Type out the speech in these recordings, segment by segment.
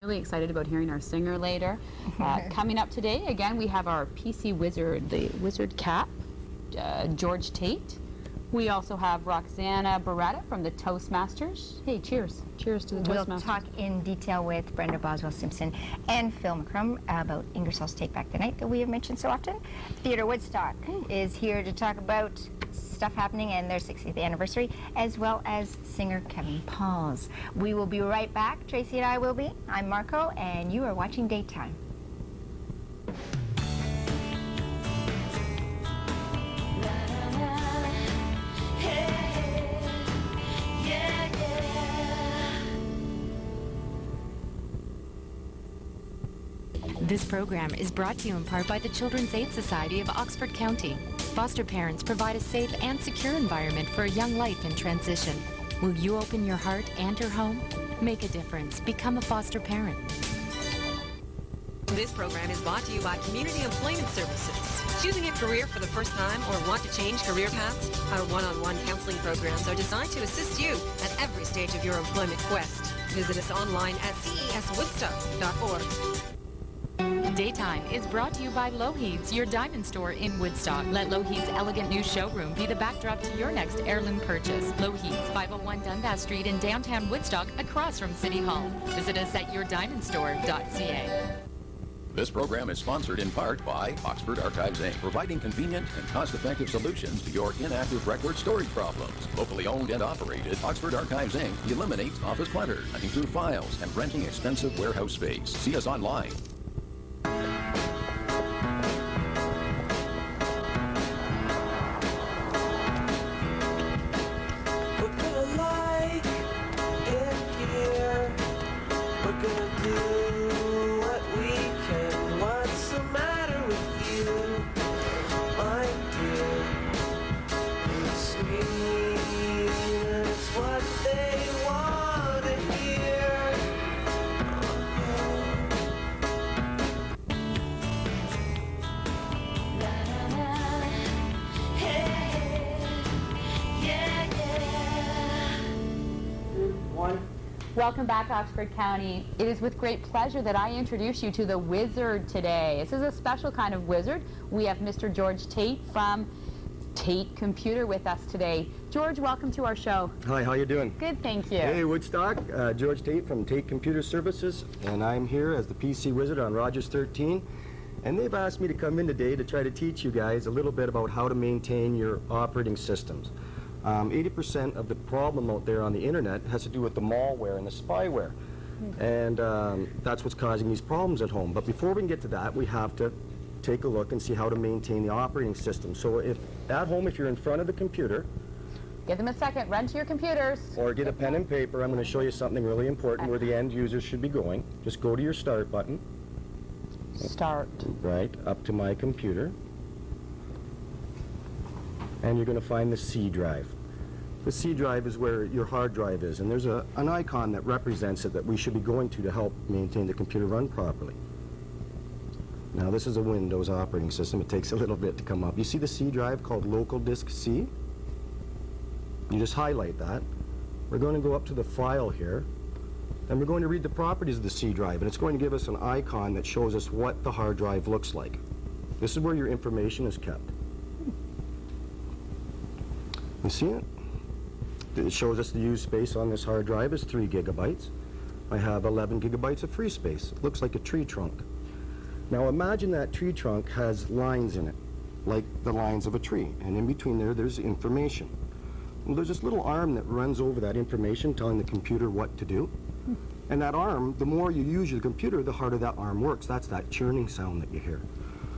Really excited about hearing our singer later. Coming up today, again, we have our PC Wizard, the Wizard Cap, George Tate. We also have Roxana Beretta from the Toastmasters. Hey, cheers. Cheers to the Toastmasters. We'll talk in detail with Brenda Boswell-Simpson and Phil McCrum about Ingersoll's Take Back the Night that we have mentioned so often. Theatre Woodstock is here to talk about stuff happening and their 60th anniversary, as well as singer Kevin Pauls. We will be right back. Tracy and I will be. I'm Marco, and you are watching Daytime. This program is brought to you in part by the Children's Aid Society of Oxford County. Foster parents provide a safe and secure environment for a young life in transition. Will you open your heart and your home? Make a difference. Become a foster parent. This program is brought to you by Community Employment Services. Choosing a career for the first time or want to change career paths? Our one-on-one counseling programs are designed to assist you at every stage of your employment quest. Visit us online at ceswoodstock.org. Daytime is brought to you by Lougheed's, your diamond store in Woodstock. Let Lougheed's elegant new showroom be the backdrop to your next heirloom purchase. Lougheed's, 501 Dundas Street in downtown Woodstock, across from City Hall. Visit us at yourdiamondstore.ca. This program is sponsored in part by Oxford Archives, Inc., providing convenient and cost-effective solutions to your inactive record storage problems. Locally owned and operated, Oxford Archives, Inc. eliminates office clutter, hunting through files, and renting expensive warehouse space. See us online. Welcome back, Oxford County. It is with great pleasure that I introduce you to the Wizard today. This is a special kind of wizard. We have Mr. George Tate from Tate Computer with us today. George, welcome to our show. Hi, how you doing? Good, thank you. Hey, Woodstock. George Tate from Tate Computer Services, and I'm here as the PC Wizard on Rogers 13. And they've asked me to come in today to try to teach you guys a little bit about how to maintain your operating systems. 80% of the problem out there on the internet has to do with the malware and the spyware. And that's what's causing these problems at home. But before we can get to that, we have to take a look and see how to maintain the operating system. So if at home, if you're in front of the computer, Give them a second. Run to your computers. Or get a pen and paper. I'm going to show you something really important where the end user should be going. Just go to your Start button. Start. Right, up to My Computer. And you're going to find the C drive. The C drive is where your hard drive is, and there's an icon that represents it that we should be going to help maintain the computer run properly. Now this is a Windows operating system. It takes a little bit to come up. You see the C drive called Local Disk C? You just highlight that. We're going to go up to the file here, and we're going to read the properties of the C drive, and it's going to give us an icon that shows us what the hard drive looks like. This is where your information is kept. You see it? It shows us the used space on this hard drive is 3 gigabytes. I have 11 gigabytes of free space. It looks like a tree trunk. Now imagine that tree trunk has lines in it, like the lines of a tree, and in between there, there's information. Well, there's this little arm that runs over that information, telling the computer what to do. And that arm, the more you use your computer, the harder that arm works. That's that churning sound that you hear.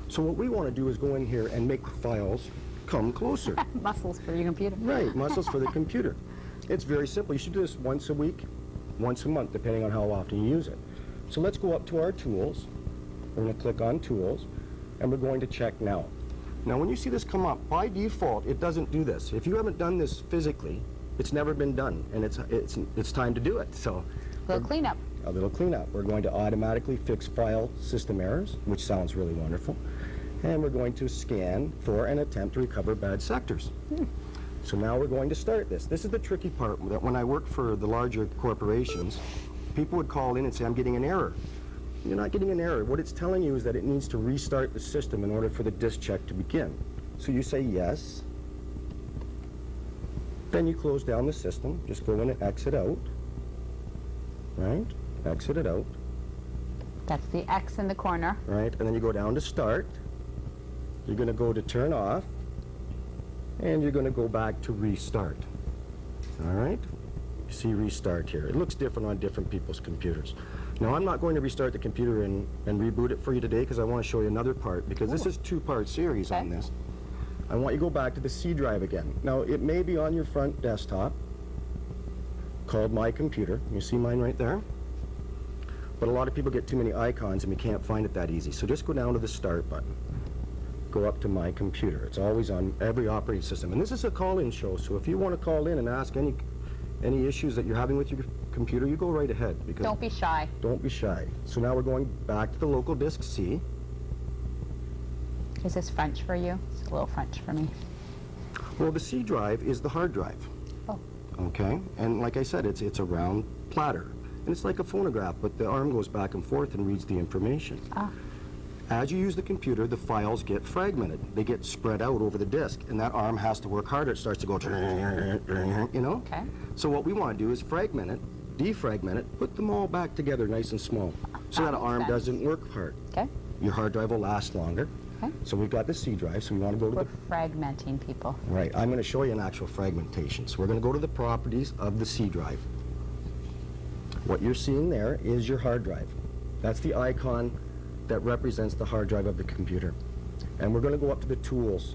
So what we want to do is go in here and make the files come closer. Muscles for your computer. Right, muscles for the computer. It's very simple. You should do this once a week, once a month, depending on how often you use it. So let's go up to our tools. We're going to click on Tools, and we're going to check Now. Now, when you see this come up, by default, it doesn't do this. If you haven't done this physically, it's never been done, and it's time to do it. So, A little cleanup. A little cleanup. We're going to automatically fix file system errors, which sounds really wonderful. And we're going to scan for and attempt to recover bad sectors. So now we're going to start this. This is the tricky part, that when I work for the larger corporations, people would call in and say, I'm getting an error. You're not getting an error. What it's telling you is that it needs to restart the system in order for the disk check to begin. So you say yes. Then you close down the system. Just go in and exit out. Right? Exit it out. That's the X in the corner. Right? And then you go down to start. You're going to go to turn off. And you're going to go back to restart. All right? You see restart here. It looks different on different people's computers. Now, I'm not going to restart the computer and reboot it for you today because I want to show you another part, because this is a two-part series on this. I want you to go back to the C drive again. Now, it may be on your front desktop called My Computer. You see mine right there? But a lot of people get too many icons and we can't find it that easy. So just go down to the Start button. Go up to My Computer. It's always on every operating system. And this is a call-in show, so if you want to call in and ask any issues that you're having with your computer, you go right ahead. Because Don't be shy. Don't be shy. So now we're going back to the local disk C. Is this French for you? It's a little French for me. Well, the C drive is the hard drive. Oh. Okay? And like I said, it's a round platter. And it's like a phonograph, but the arm goes back and forth and reads the information. Ah. As you use the computer, the files get fragmented. They get spread out over the disk, and that arm has to work harder. It starts to go, you know? Okay. So what we want to do is fragment it, defragment it, put them all back together nice and small, so that That makes arm sense. doesn't work hard. Okay. Your hard drive will last longer. Okay. So we've got the C drive, so we want to go to We're the... fragmenting people. Right, I'm going to show you an actual fragmentation. So we're going to go to the properties of the C drive. What you're seeing there is your hard drive. That's the icon that represents the hard drive of the computer. And we're going to go up to the tools,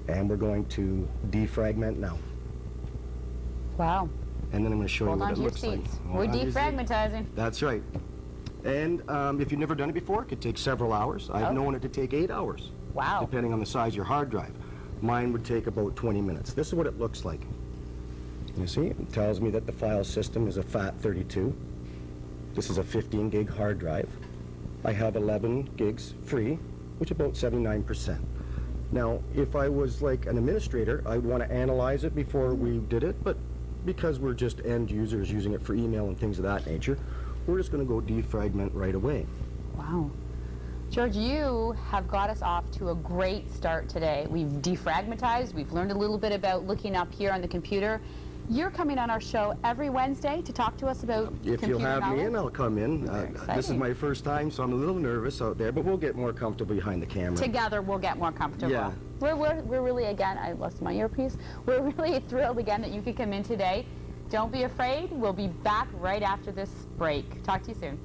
and we're going to defragment now. Wow. And then I'm going to show Hold you what on it to your looks like. seats. Hold We're on to your seat. defragmentizing. That's right. And if you've never done it before, it could take several hours. I've Oh. known it to take 8 hours. Wow. Depending on the size of your hard drive. Mine would take about 20 minutes. This is what it looks like. You see, it tells me that the file system is a FAT32. This is a 15 gig hard drive. I have 11 gigs free, which is about 79%. Now, if I was like an administrator, I'd want to analyze it before we did it, but because we're just end users using it for email and things of that nature, we're just going to go defragment right away. Wow. George, you have got us off to a great start today. We've defragmentized, we've learned a little bit about looking up here on the computer. You're coming on our show every Wednesday to talk to us about If computer you'll have me knowledge? in, I'll come in. Very This is exciting. my first time, so I'm a little nervous out there, but we'll get more comfortable behind the camera. Together we'll get more comfortable. Yeah. We're really, again, I lost my earpiece. We're really thrilled again that you could come in today. Don't be afraid. We'll be back right after this break. Talk to you soon.